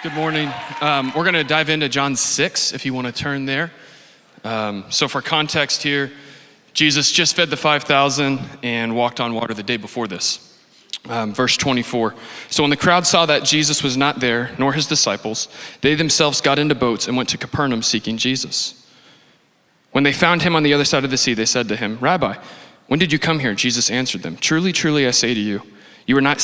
Good morning. We're going to dive into John 6, if you want to turn there. So for context here, Jesus just fed the 5,000 and walked on water the day before this. Verse 24. So when the crowd saw that Jesus was not there, nor his disciples, they themselves got into boats and went to Capernaum seeking Jesus. When they found him on the other side of the sea, they said to him, "Rabbi, when did you come here?" Jesus answered them, "Truly, truly, I say to you, you were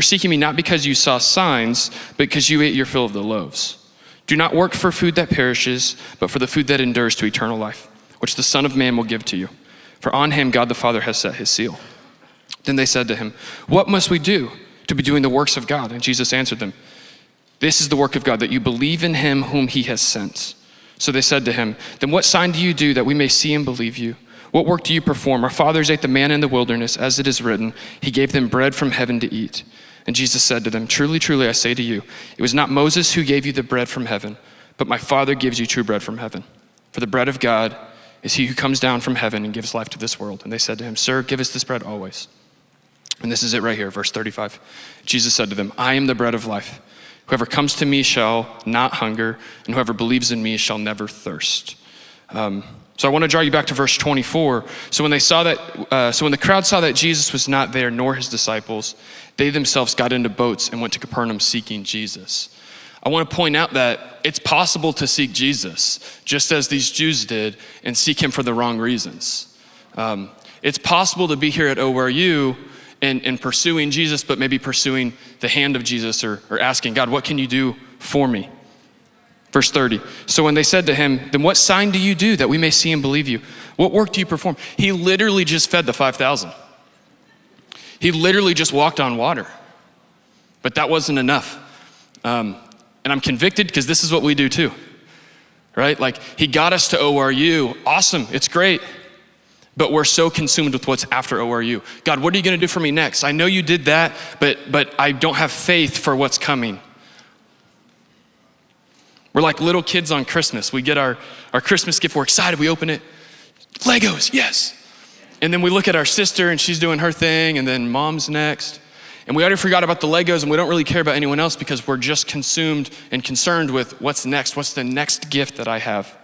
seeking me not because you saw signs, but because you ate your fill of the loaves. Do not work for food that perishes, but for the food that endures to eternal life, which the Son of Man will give to you. For on him God the Father has set his seal." Then they said to him, "What must we do to be doing the works of God?" And Jesus answered them, "This is the work of God, that you believe in him whom he has sent." So they said to him, "Then what sign do you do that we may see and believe you? What work do you perform? Our fathers ate the manna in the wilderness, as it is written, he gave them bread from heaven to eat." And Jesus said to them, "Truly, truly, I say to you, it was not Moses who gave you the bread from heaven, but my Father gives you true bread from heaven. For the bread of God is he who comes down from heaven and gives life to this world." And they said to him, "Sir, give us this bread always." And this is it right here, verse 35. Jesus said to them, "I am the bread of life. Whoever comes to me shall not hunger, and whoever believes in me shall never thirst." So I want to draw you back to verse 24. So when the crowd saw that Jesus was not there, nor his disciples, they themselves got into boats and went to Capernaum seeking Jesus. I want to point out that it's possible to seek Jesus, just as these Jews did, and seek him for the wrong reasons. It's possible to be here at ORU and pursuing Jesus, but maybe pursuing the hand of Jesus or asking, "God, what can you do for me?" Verse 30, so when they said to him, "Then what sign do you do that we may see and believe you? What work do you perform?" He literally just fed the 5,000. He literally just walked on water. But that wasn't enough. And I'm convicted because this is what we do too, right? Like, he got us to ORU. Awesome, it's great. But we're so consumed with what's after ORU. God, what are you going to do for me next? I know you did that, but I don't have faith for what's coming. We're like little kids on Christmas. We get our Christmas gift, we're excited, we open it. Legos, yes. And then we look at our sister and she's doing her thing, and then mom's next. And we already forgot about the Legos, and we don't really care about anyone else because we're just consumed and concerned with what's next. What's the next gift that I have?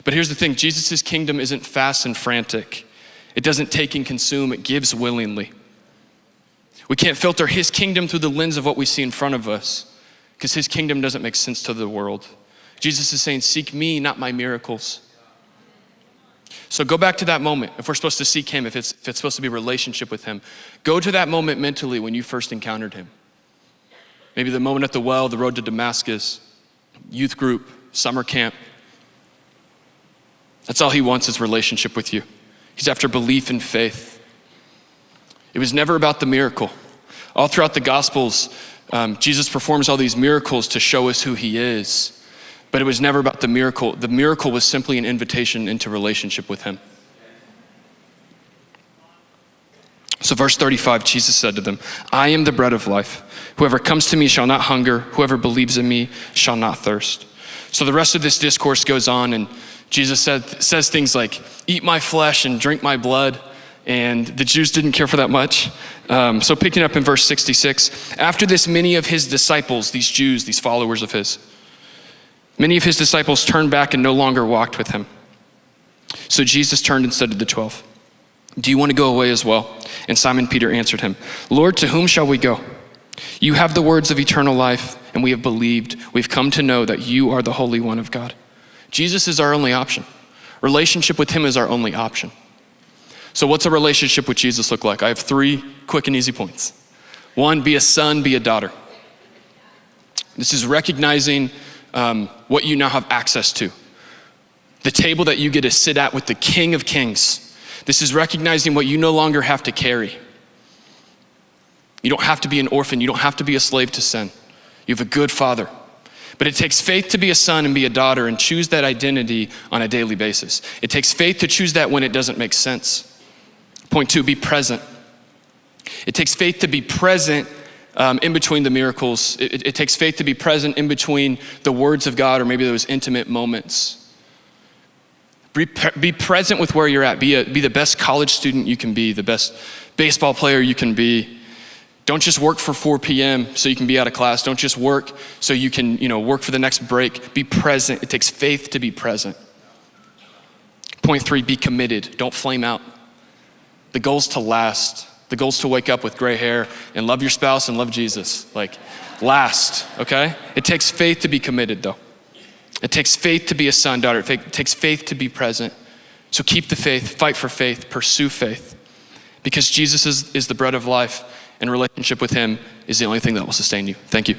But here's the thing, Jesus' kingdom isn't fast and frantic. It doesn't take and consume, it gives willingly. We can't filter his kingdom through the lens of what we see in front of us, because his kingdom doesn't make sense to the world. Jesus is saying, seek me, not my miracles. So go back to that moment. If we're supposed to seek him, if it's supposed to be a relationship with him, go to that moment mentally when you first encountered him. Maybe the moment at the well, the road to Damascus, youth group, summer camp. That's all he wants is relationship with you. He's after belief and faith. It was never about the miracle. All throughout the Gospels, Jesus performs all these miracles to show us who he is, but it was never about the miracle. The miracle was simply an invitation into relationship with him. So verse 35, Jesus said to them, "I am the bread of life. Whoever comes to me shall not hunger. Whoever believes in me shall not thirst." So the rest of this discourse goes on, and Jesus says things like, "Eat my flesh and drink my blood." And the Jews didn't care for that much. So picking up in verse 66, after this, many of his disciples, these Jews, these followers of his, many of his disciples turned back and no longer walked with him. So Jesus turned and said to the 12, "Do you want to go away as well?" And Simon Peter answered him, "Lord, to whom shall we go? You have the words of eternal life, and we have believed. We've come to know that you are the Holy One of God." Jesus is our only option. Relationship with him is our only option. So what's a relationship with Jesus look like? I have 3 quick and easy points. 1, be a son, be a daughter. This is recognizing what you now have access to. The table that you get to sit at with the King of Kings. This is recognizing what you no longer have to carry. You don't have to be an orphan. You don't have to be a slave to sin. You have a good father. But it takes faith to be a son and be a daughter and choose that identity on a daily basis. It takes faith to choose that when it doesn't make sense. Point 2, be present. It takes faith to be present in between the miracles. It takes faith to be present in between the words of God or maybe those intimate moments. Be present with where you're at. Be the best college student you can be, the best baseball player you can be. don't just work for 4 p.m. so you can be out of class. Don't just work so you can, work for the next break. Be present. It takes faith to be present. Point 3, be committed. Don't flame out. The goal's to last. The goal's to wake up with gray hair and love your spouse and love Jesus. Last, okay? It takes faith to be committed, though. It takes faith to be a son, daughter. It takes faith to be present. So keep the faith, fight for faith, pursue faith. Because Jesus is the bread of life, and relationship with him is the only thing that will sustain you. Thank you.